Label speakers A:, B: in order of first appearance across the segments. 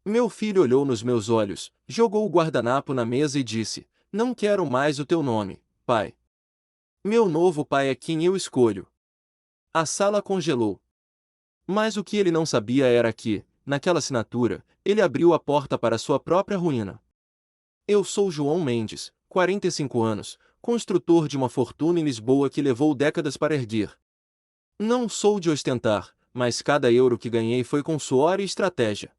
A: Meu filho olhou nos meus olhos, jogou o guardanapo na mesa e disse: Não quero mais o teu nome, pai. Meu novo pai é quem eu escolho. A sala congelou. Mas o que ele não sabia era que, naquela assinatura, ele abriu a porta para sua própria ruína. Eu sou João Mendes, 45 anos, construtor de uma fortuna em Lisboa que levou décadas para erguer. Não sou de ostentar, mas cada euro que ganhei foi com suor e estratégia.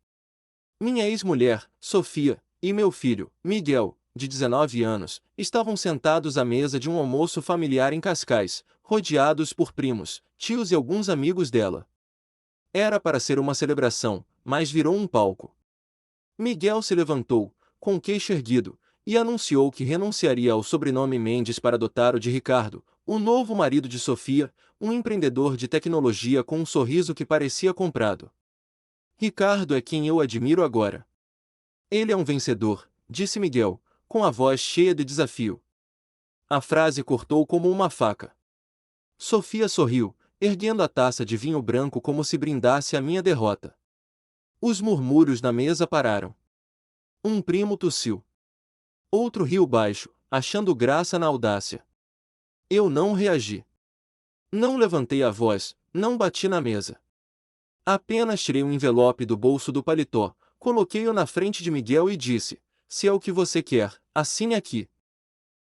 A: Minha ex-mulher, Sofia, e meu filho, Miguel, de 19 anos, estavam sentados à mesa de um almoço familiar em Cascais, rodeados por primos, tios e alguns amigos dela. Era para ser uma celebração, mas virou um palco. Miguel se levantou, com o queixo erguido, e anunciou que renunciaria ao sobrenome Mendes para adotar o de Ricardo, o novo marido de Sofia, um empreendedor de tecnologia com um sorriso que parecia comprado. Ricardo é quem eu admiro agora. Ele é um vencedor, disse Miguel, com a voz cheia de desafio. A frase cortou como uma faca. Sofia sorriu, erguendo a taça de vinho branco como se brindasse à minha derrota. Os murmúrios na mesa pararam. Um primo tossiu. Outro riu baixo, achando graça na audácia. Eu não reagi. Não levantei a voz, não bati na mesa. Apenas tirei um envelope do bolso do paletó, coloquei-o na frente de Miguel e disse: Se é o que você quer, assine aqui.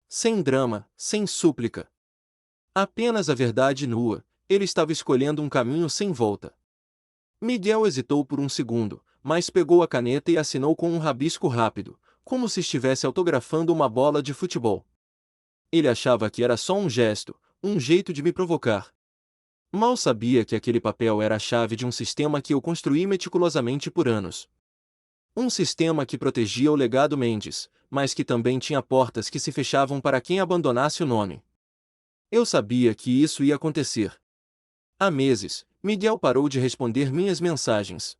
A: Sem drama, sem súplica. Apenas a verdade nua, ele estava escolhendo um caminho sem volta. Miguel hesitou por um segundo, mas pegou a caneta e assinou com um rabisco rápido, como se estivesse autografando uma bola de futebol. Ele achava que era só um gesto, um jeito de me provocar. Mal sabia que aquele papel era a chave de um sistema que eu construí meticulosamente por anos. Um sistema que protegia o legado Mendes, mas que também tinha portas que se fechavam para quem abandonasse o nome. Eu sabia que isso ia acontecer. Há meses, Miguel parou de responder minhas mensagens.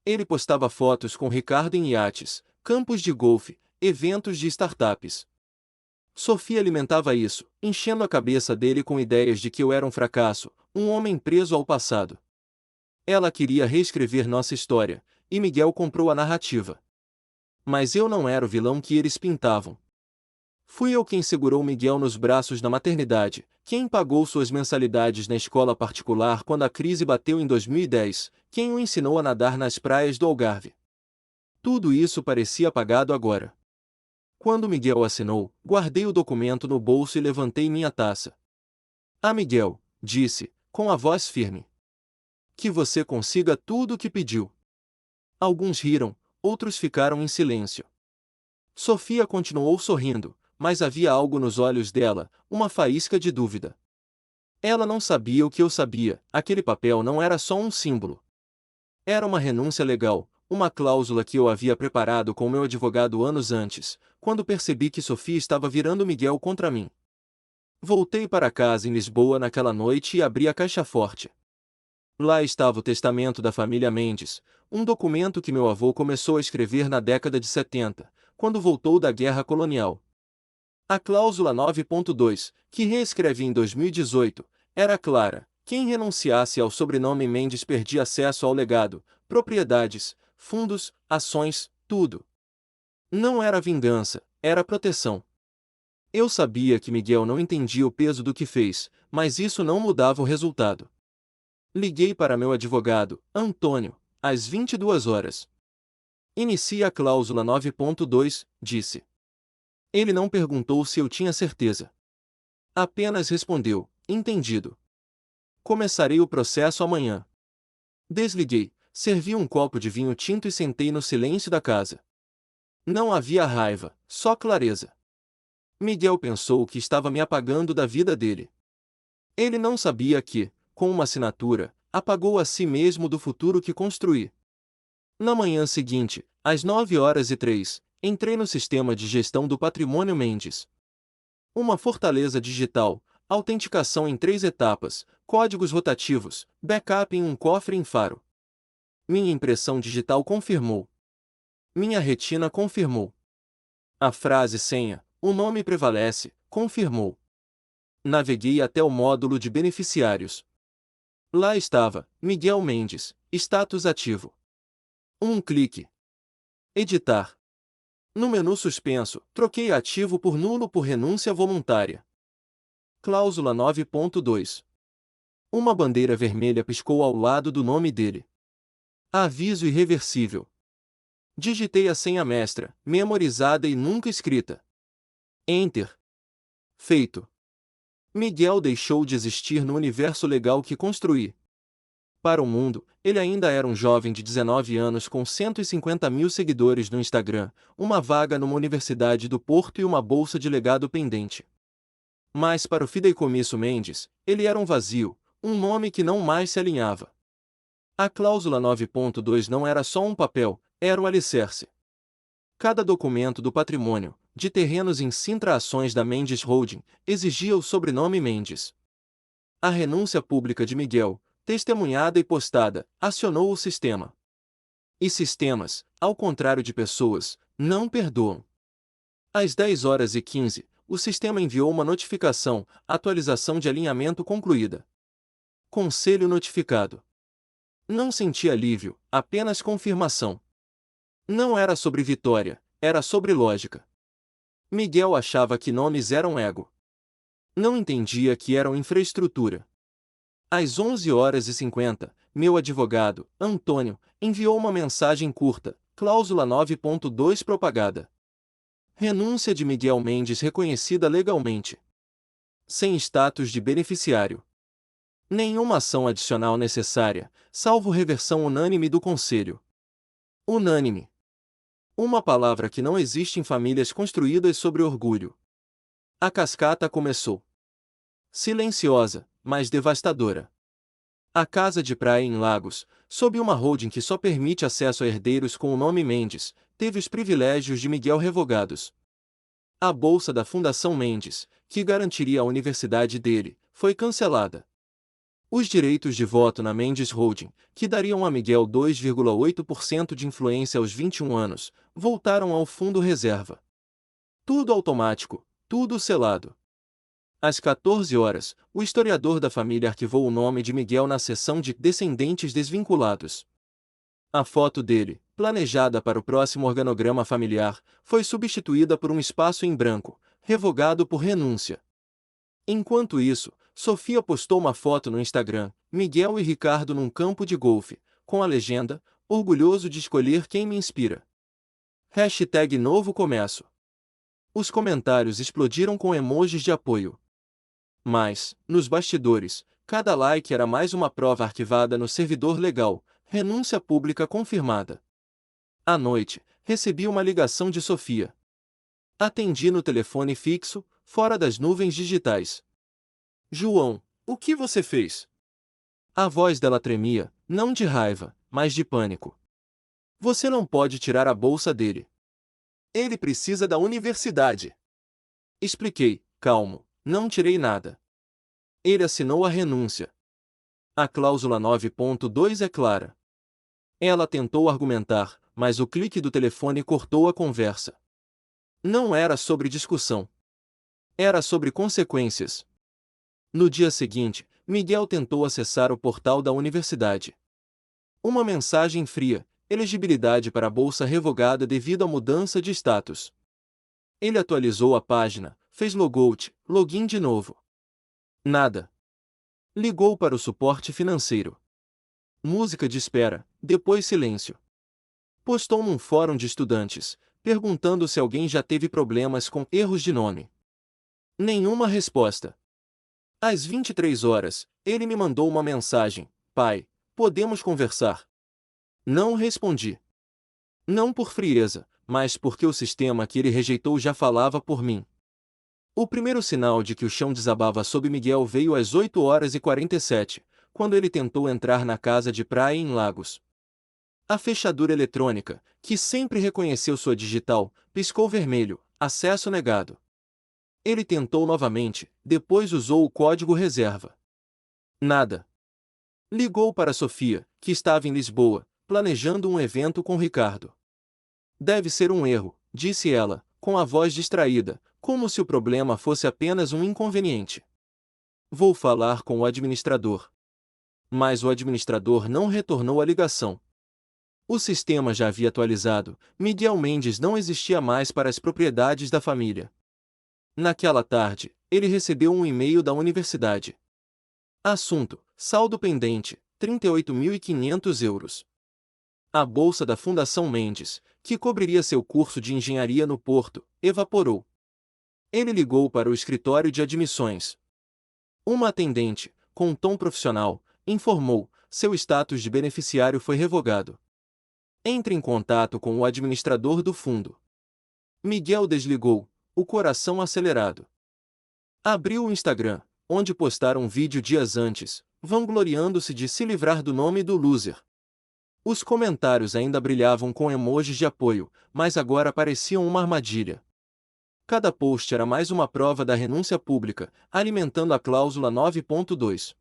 A: Ele postava fotos com Ricardo em iates, campos de golfe, eventos de startups. Sofia alimentava isso, enchendo a cabeça dele com ideias de que eu era um fracasso, um homem preso ao passado. Ela queria reescrever nossa história, e Miguel comprou a narrativa. Mas eu não era o vilão que eles pintavam. Fui eu quem segurou Miguel nos braços na maternidade, quem pagou suas mensalidades na escola particular quando a crise bateu em 2010, quem o ensinou a nadar nas praias do Algarve. Tudo isso parecia apagado agora. Quando Miguel assinou, guardei o documento no bolso e levantei minha taça. Ah, Miguel, disse, com a voz firme. Que você consiga tudo o que pediu. Alguns riram, outros ficaram em silêncio. Sofia continuou sorrindo, mas havia algo nos olhos dela, uma faísca de dúvida. Ela não sabia o que eu sabia, aquele papel não era só um símbolo. Era uma renúncia legal, uma cláusula que eu havia preparado com meu advogado anos antes, quando percebi que Sofia estava virando Miguel contra mim. Voltei para casa em Lisboa naquela noite e abri a caixa forte. Lá estava o testamento da família Mendes, um documento que meu avô começou a escrever na década de 70, quando voltou da guerra colonial. A cláusula 9.2, que reescrevi em 2018, era clara: quem renunciasse ao sobrenome Mendes perdia acesso ao legado, propriedades, fundos, ações, tudo. Não era vingança, era proteção. Eu sabia que Miguel não entendia o peso do que fez, mas isso não mudava o resultado. Liguei para meu advogado, Antônio, às 22 horas. Inicie a cláusula 9.2, disse. Ele não perguntou se eu tinha certeza. Apenas respondeu, entendido. Começarei o processo amanhã. Desliguei, servi um copo de vinho tinto e sentei no silêncio da casa. Não havia raiva, só clareza. Miguel pensou que estava me apagando da vida dele. Ele não sabia que, com uma assinatura, apagou a si mesmo do futuro que construí. Na manhã seguinte, às 9h03, entrei no sistema de gestão do patrimônio Mendes. Uma fortaleza digital, autenticação em 3 etapas, códigos rotativos, backup em um cofre em Faro. Minha impressão digital confirmou. Minha retina confirmou. A frase senha, o nome prevalece, confirmou. Naveguei até o módulo de beneficiários. Lá estava, Miguel Mendes, status ativo. Um clique. Editar. No menu suspenso, troquei ativo por nulo por renúncia voluntária. Cláusula 9.2. Uma bandeira vermelha piscou ao lado do nome dele. Aviso irreversível. Digitei a senha mestra, memorizada e nunca escrita. Enter. Feito. Miguel deixou de existir no universo legal que construí. Para o mundo, ele ainda era um jovem de 19 anos com 150 mil seguidores no Instagram, uma vaga numa universidade do Porto e uma bolsa de legado pendente. Mas para o fideicomisso Mendes, ele era um vazio, um nome que não mais se alinhava. A cláusula 9.2 não era só um papel, era o alicerce. Cada documento do patrimônio, de terrenos em Sintra Ações da Mendes Holding, exigia o sobrenome Mendes. A renúncia pública de Miguel, testemunhada e postada, acionou o sistema. E sistemas, ao contrário de pessoas, não perdoam. Às 10h15, o sistema enviou uma notificação, atualização de alinhamento concluída. Conselho notificado. Não senti alívio, apenas confirmação. Não era sobre vitória, era sobre lógica. Miguel achava que nomes eram ego. Não entendia que eram infraestrutura. Às 11h50, meu advogado, Antônio, enviou uma mensagem curta, cláusula 9.2 propagada. Renúncia de Miguel Mendes reconhecida legalmente. Sem status de beneficiário. Nenhuma ação adicional necessária, salvo reversão unânime do Conselho. Unânime. Uma palavra que não existe em famílias construídas sobre orgulho. A cascata começou. Silenciosa, mas devastadora. A casa de praia em Lagos, sob uma holding que só permite acesso a herdeiros com o nome Mendes, teve os privilégios de Miguel revogados. A bolsa da Fundação Mendes, que garantiria a universidade dele, foi cancelada. Os direitos de voto na Mendes Holding, que dariam a Miguel 2,8% de influência aos 21 anos, voltaram ao fundo reserva. Tudo automático, tudo selado. Às 14h, o historiador da família arquivou o nome de Miguel na seção de descendentes desvinculados. A foto dele, planejada para o próximo organograma familiar, foi substituída por um espaço em branco, revogado por renúncia. Enquanto isso, Sofia postou uma foto no Instagram, Miguel e Ricardo num campo de golfe, com a legenda, orgulhoso de escolher quem me inspira. Hashtag Novo Começo. Os comentários explodiram com emojis de apoio. Mas, nos bastidores, cada like era mais uma prova arquivada no servidor legal, renúncia pública confirmada. À noite, recebi uma ligação de Sofia. Atendi no telefone fixo, fora das nuvens digitais. João, o que você fez? A voz dela tremia, não de raiva, mas de pânico. Você não pode tirar a bolsa dele. Ele precisa da universidade. Expliquei, calmo, não tirei nada. Ele assinou a renúncia. A cláusula 9.2 é clara. Ela tentou argumentar, mas o clique do telefone cortou a conversa. Não era sobre discussão. Era sobre consequências. No dia seguinte, Miguel tentou acessar o portal da universidade. Uma mensagem fria, elegibilidade para a bolsa revogada devido à mudança de status. Ele atualizou a página, fez logout, login de novo. Nada. Ligou para o suporte financeiro. Música de espera, depois silêncio. Postou num fórum de estudantes, perguntando se alguém já teve problemas com erros de nome. Nenhuma resposta. Às 23h, ele me mandou uma mensagem: pai, podemos conversar? Não respondi. Não por frieza, mas porque o sistema que ele rejeitou já falava por mim. O primeiro sinal de que o chão desabava sob Miguel veio às 8h47, quando ele tentou entrar na casa de praia em Lagos. A fechadura eletrônica, que sempre reconheceu sua digital, piscou vermelho, acesso negado. Ele tentou novamente, depois usou o código reserva. Nada. Ligou para Sofia, que estava em Lisboa, planejando um evento com Ricardo. Deve ser um erro, disse ela, com a voz distraída, como se o problema fosse apenas um inconveniente. Vou falar com o administrador. Mas o administrador não retornou a ligação. O sistema já havia atualizado, Miguel Mendes não existia mais para as propriedades da família. Naquela tarde, ele recebeu um e-mail da universidade. Assunto: saldo pendente, 38.500 euros. A bolsa da Fundação Mendes, que cobriria seu curso de engenharia no Porto, evaporou. Ele ligou para o escritório de admissões. Uma atendente, com um tom profissional, informou: seu status de beneficiário foi revogado. Entre em contato com o administrador do fundo. Miguel desligou, o coração acelerado. Abriu o Instagram, onde postaram um vídeo dias antes, vangloriando-se de se livrar do nome do loser. Os comentários ainda brilhavam com emojis de apoio, mas agora pareciam uma armadilha. Cada post era mais uma prova da renúncia pública, alimentando a cláusula 9.2.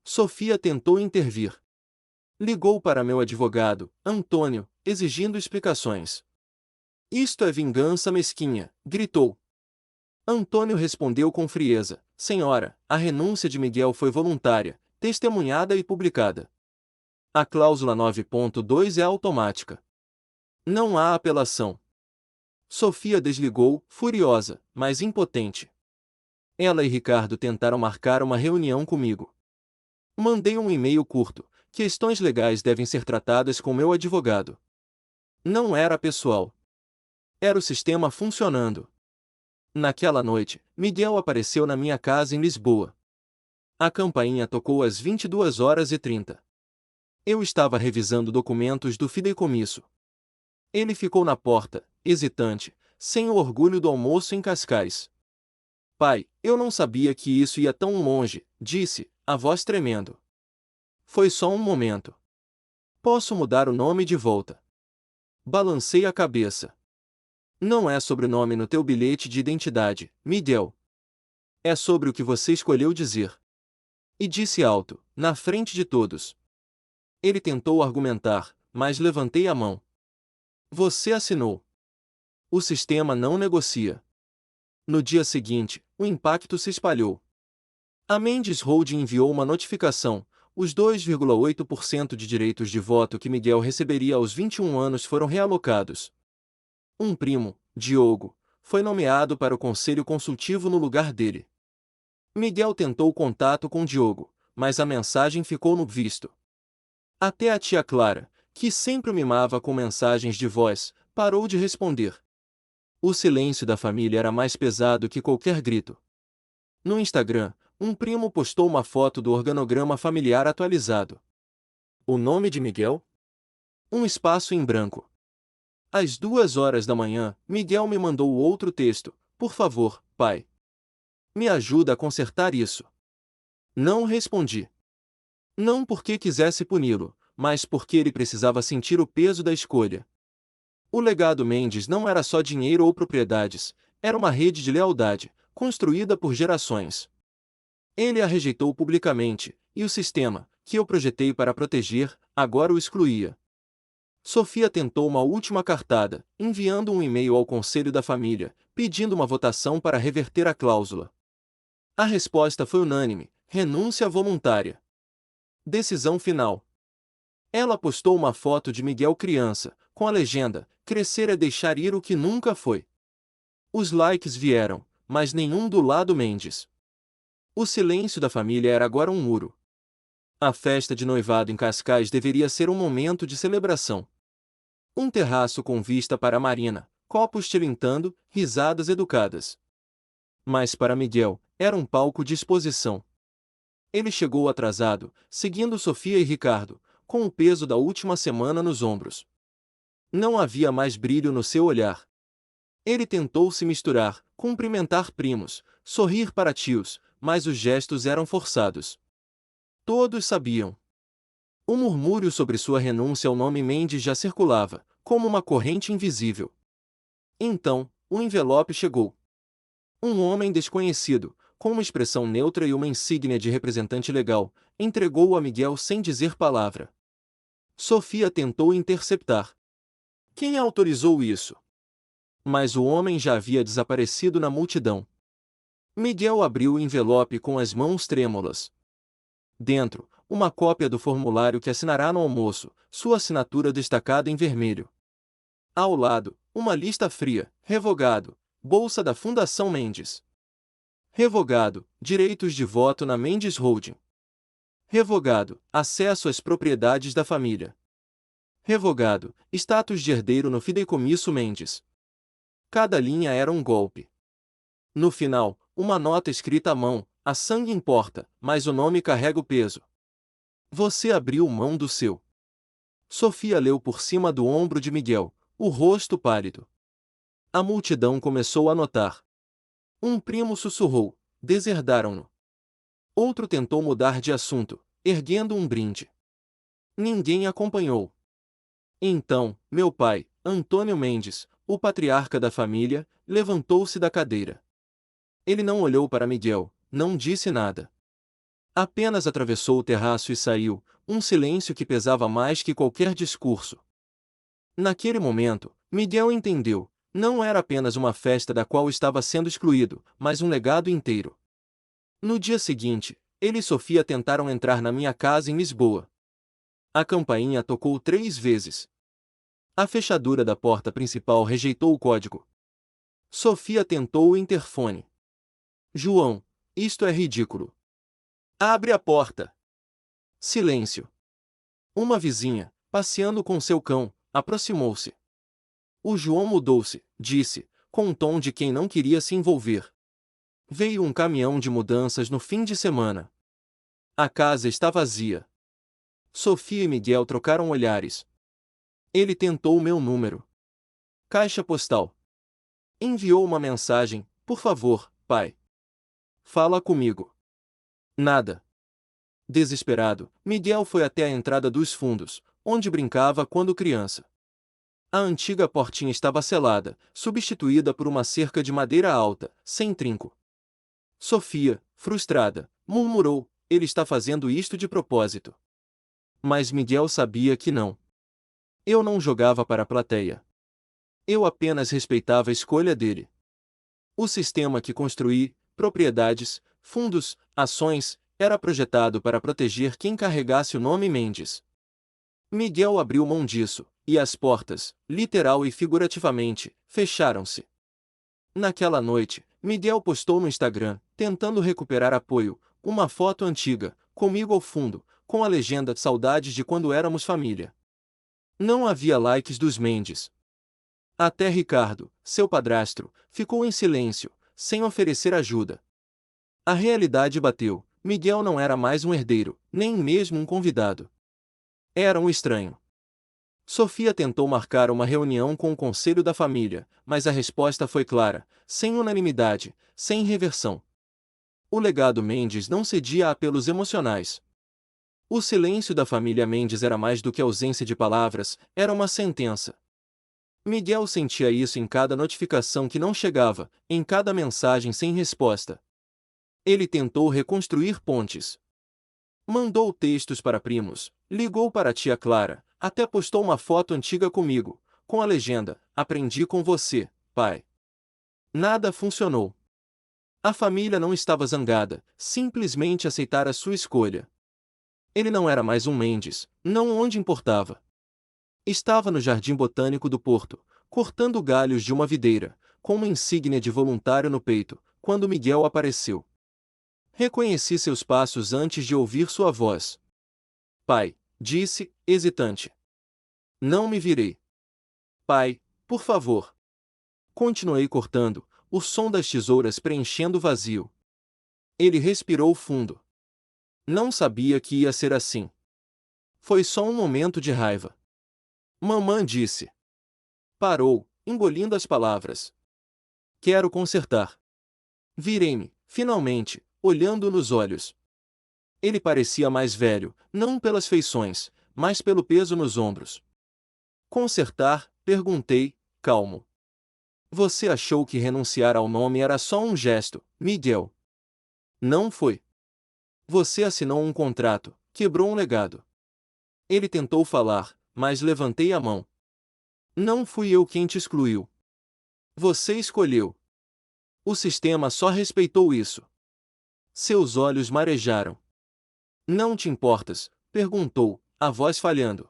A: Sofia tentou intervir. Ligou para meu advogado, Antônio, exigindo explicações. Isto é vingança mesquinha, gritou. Antônio respondeu com frieza: senhora, a renúncia de Miguel foi voluntária, testemunhada e publicada. A cláusula 9.2 é automática. Não há apelação. Sofia desligou, furiosa, mas impotente. Ela e Ricardo tentaram marcar uma reunião comigo. Mandei um e-mail curto: questões legais devem ser tratadas com meu advogado. Não era pessoal. Era o sistema funcionando. Naquela noite, Miguel apareceu na minha casa em Lisboa. A campainha tocou às 22h30. Eu estava revisando documentos do fideicomisso. Ele ficou na porta, hesitante, sem o orgulho do almoço em Cascais. Pai, eu não sabia que isso ia tão longe, disse, a voz tremendo. Foi só um momento. Posso mudar o nome de volta. Balancei a cabeça. Não é sobrenome no teu bilhete de identidade, Miguel. É sobre o que você escolheu dizer. E disse alto, na frente de todos. Ele tentou argumentar, mas levantei a mão. Você assinou. O sistema não negocia. No dia seguinte, o impacto se espalhou. A Mendes Holding enviou uma notificação: os 2,8% de direitos de voto que Miguel receberia aos 21 anos foram realocados. Um primo, Diogo, foi nomeado para o conselho consultivo no lugar dele. Miguel tentou contato com Diogo, mas a mensagem ficou no visto. Até a tia Clara, que sempre o mimava com mensagens de voz, parou de responder. O silêncio da família era mais pesado que qualquer grito. No Instagram, um primo postou uma foto do organograma familiar atualizado. O nome de Miguel? Um espaço em branco. Às 2h da manhã, Miguel me mandou outro texto: por favor, pai. Me ajuda a consertar isso. Não respondi. Não porque quisesse puni-lo, mas porque ele precisava sentir o peso da escolha. O legado Mendes não era só dinheiro ou propriedades, era uma rede de lealdade, construída por gerações. Ele a rejeitou publicamente, e o sistema, que eu projetei para proteger, agora o excluía. Sofia tentou uma última cartada, enviando um e-mail ao conselho da família, pedindo uma votação para reverter a cláusula. A resposta foi unânime: renúncia voluntária. Decisão final. Ela postou uma foto de Miguel criança, com a legenda: crescer é deixar ir o que nunca foi. Os likes vieram, mas nenhum do lado Mendes. O silêncio da família era agora um muro. A festa de noivado em Cascais deveria ser um momento de celebração. Um terraço com vista para a marina, copos tilintando, risadas educadas. Mas para Miguel, era um palco de exposição. Ele chegou atrasado, seguindo Sofia e Ricardo, com o peso da última semana nos ombros. Não havia mais brilho no seu olhar. Ele tentou se misturar, cumprimentar primos, sorrir para tios, mas os gestos eram forçados. Todos sabiam. O murmúrio sobre sua renúncia ao nome Mendes já circulava, como uma corrente invisível. Então, o envelope chegou. Um homem desconhecido, com uma expressão neutra e uma insígnia de representante legal, entregou-o a Miguel sem dizer palavra. Sofia tentou interceptar. Quem autorizou isso? Mas o homem já havia desaparecido na multidão. Miguel abriu o envelope com as mãos trêmulas. Dentro, uma cópia do formulário que assinará no almoço, sua assinatura destacada em vermelho. Ao lado, uma lista fria: revogado, bolsa da Fundação Mendes. Revogado, direitos de voto na Mendes Holding. Revogado, acesso às propriedades da família. Revogado, status de herdeiro no fideicomisso Mendes. Cada linha era um golpe. No final, uma nota escrita à mão: a sangue importa, mas o nome carrega o peso. Você abriu mão do seu. Sofia leu por cima do ombro de Miguel, o rosto pálido. A multidão começou a notar. Um primo sussurrou: deserdaram-no. Outro tentou mudar de assunto, erguendo um brinde. Ninguém acompanhou. Então, meu pai, Antônio Mendes, o patriarca da família, levantou-se da cadeira. Ele não olhou para Miguel, não disse nada. Apenas atravessou o terraço e saiu, um silêncio que pesava mais que qualquer discurso. Naquele momento, Miguel entendeu: não era apenas uma festa da qual estava sendo excluído, mas um legado inteiro. No dia seguinte, ele e Sofia tentaram entrar na minha casa em Lisboa. A campainha tocou 3 vezes. A fechadura da porta principal rejeitou o código. Sofia tentou o interfone. João, isto é ridículo. Abre a porta. Silêncio. Uma vizinha, passeando com seu cão, aproximou-se. O João mudou-se, disse, com um tom de quem não queria se envolver. Veio um caminhão de mudanças no fim de semana. A casa está vazia. Sofia e Miguel trocaram olhares. Ele tentou o meu número. Caixa postal. Enviou uma mensagem: por favor, pai. Fala comigo. Nada. Desesperado, Miguel foi até a entrada dos fundos, onde brincava quando criança. A antiga portinha estava selada, substituída por uma cerca de madeira alta, sem trinco. Sofia, frustrada, murmurou: ele está fazendo isto de propósito. Mas Miguel sabia que não. Eu não jogava para a plateia. Eu apenas respeitava a escolha dele. O sistema que construí, propriedades, fundos, ações, era projetado para proteger quem carregasse o nome Mendes. Miguel abriu mão disso, e as portas, literal e figurativamente, fecharam-se. Naquela noite, Miguel postou no Instagram, tentando recuperar apoio, uma foto antiga, comigo ao fundo, com a legenda "Saudades de quando éramos família". Não havia likes dos Mendes. Até Ricardo, seu padrasto, ficou em silêncio, sem oferecer ajuda. A realidade bateu: Miguel não era mais um herdeiro, nem mesmo um convidado. Era um estranho. Sofia tentou marcar uma reunião com o conselho da família, mas a resposta foi clara: sem unanimidade, sem reversão. O legado Mendes não cedia a apelos emocionais. O silêncio da família Mendes era mais do que ausência de palavras, era uma sentença. Miguel sentia isso em cada notificação que não chegava, em cada mensagem sem resposta. Ele tentou reconstruir pontes. Mandou textos para primos, ligou para a tia Clara, até postou uma foto antiga comigo, com a legenda: aprendi com você, pai. Nada funcionou. A família não estava zangada, simplesmente aceitara sua escolha. Ele não era mais um Mendes, não onde importava. Estava no Jardim Botânico do Porto, cortando galhos de uma videira, com uma insígnia de voluntário no peito, quando Miguel apareceu. Reconheci seus passos antes de ouvir sua voz. Pai, disse, hesitante. Não me virei. Pai, por favor. Continuei cortando, o som das tesouras preenchendo o vazio. Ele respirou fundo. Não sabia que ia ser assim. Foi só um momento de raiva. Mamãe disse. Parou, engolindo as palavras. Quero consertar. Virei-me, finalmente, olhando nos olhos. Ele parecia mais velho, não pelas feições, mas pelo peso nos ombros. Consertar? Perguntei, calmo. Você achou que renunciar ao nome era só um gesto, Miguel? Não foi. Você assinou um contrato, quebrou um legado. Ele tentou falar, mas levantei a mão. Não fui eu quem te excluiu. Você escolheu. O sistema só respeitou isso. Seus olhos marejaram. Não te importas? Perguntou, a voz falhando.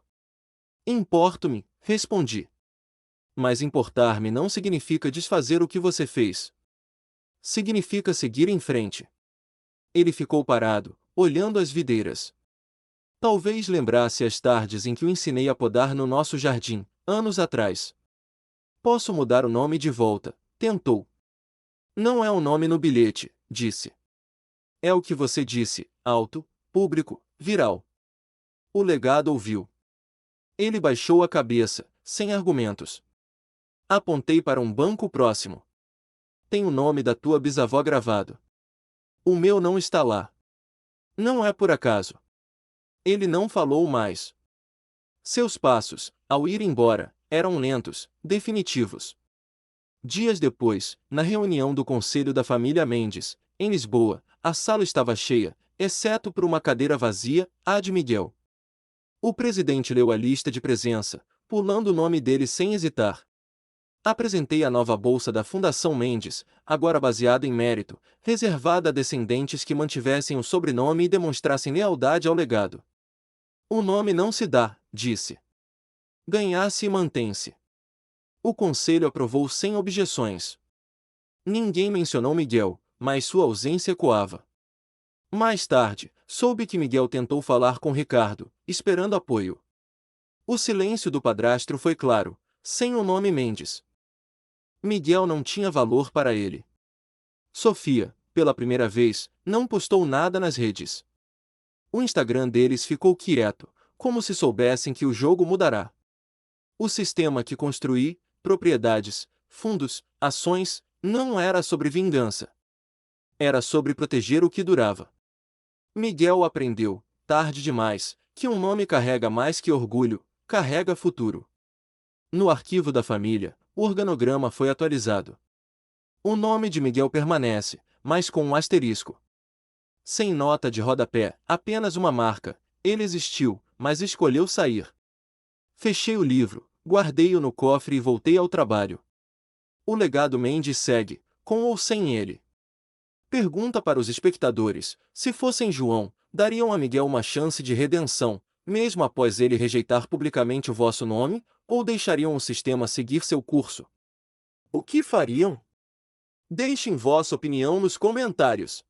A: Importo-me, respondi. Mas importar-me não significa desfazer o que você fez. Significa seguir em frente. Ele ficou parado, olhando as videiras. Talvez lembrasse as tardes em que o ensinei a podar no nosso jardim, anos atrás. Posso mudar o nome de volta, tentou. Não é o nome no bilhete, disse. É o que você disse, alto, público, viral. O legado ouviu. Ele baixou a cabeça, sem argumentos. Apontei para um banco próximo. Tem o nome da tua bisavó gravado. O meu não está lá. Não é por acaso. Ele não falou mais. Seus passos, ao ir embora, eram lentos, definitivos. Dias depois, na reunião do Conselho da Família Mendes, em Lisboa, a sala estava cheia, exceto por uma cadeira vazia, a de Miguel. O presidente leu a lista de presença, pulando o nome dele sem hesitar. Apresentei a nova bolsa da Fundação Mendes, agora baseada em mérito, reservada a descendentes que mantivessem o sobrenome e demonstrassem lealdade ao legado. O nome não se dá, disse. Ganha-se e mantém-se. O conselho aprovou sem objeções. Ninguém mencionou Miguel, mas sua ausência ecoava. Mais tarde, soube que Miguel tentou falar com Ricardo, esperando apoio. O silêncio do padrasto foi claro, sem o nome Mendes. Miguel não tinha valor para ele. Sofia, pela primeira vez, não postou nada nas redes. O Instagram deles ficou quieto, como se soubessem que o jogo mudará. O sistema que construí, propriedades, fundos, ações, não era sobre vingança. Era sobre proteger o que durava. Miguel aprendeu, tarde demais, que um nome carrega mais que orgulho, carrega futuro. No arquivo da família, o organograma foi atualizado. O nome de Miguel permanece, mas com um asterisco. Sem nota de rodapé, apenas uma marca. Ele existiu, mas escolheu sair. Fechei o livro, guardei-o no cofre e voltei ao trabalho. O legado Mendes segue, com ou sem ele. Pergunta para os espectadores: se fossem João, dariam a Miguel uma chance de redenção, mesmo após ele rejeitar publicamente o vosso nome, ou deixariam o sistema seguir seu curso? O que fariam? Deixem vossa opinião nos comentários.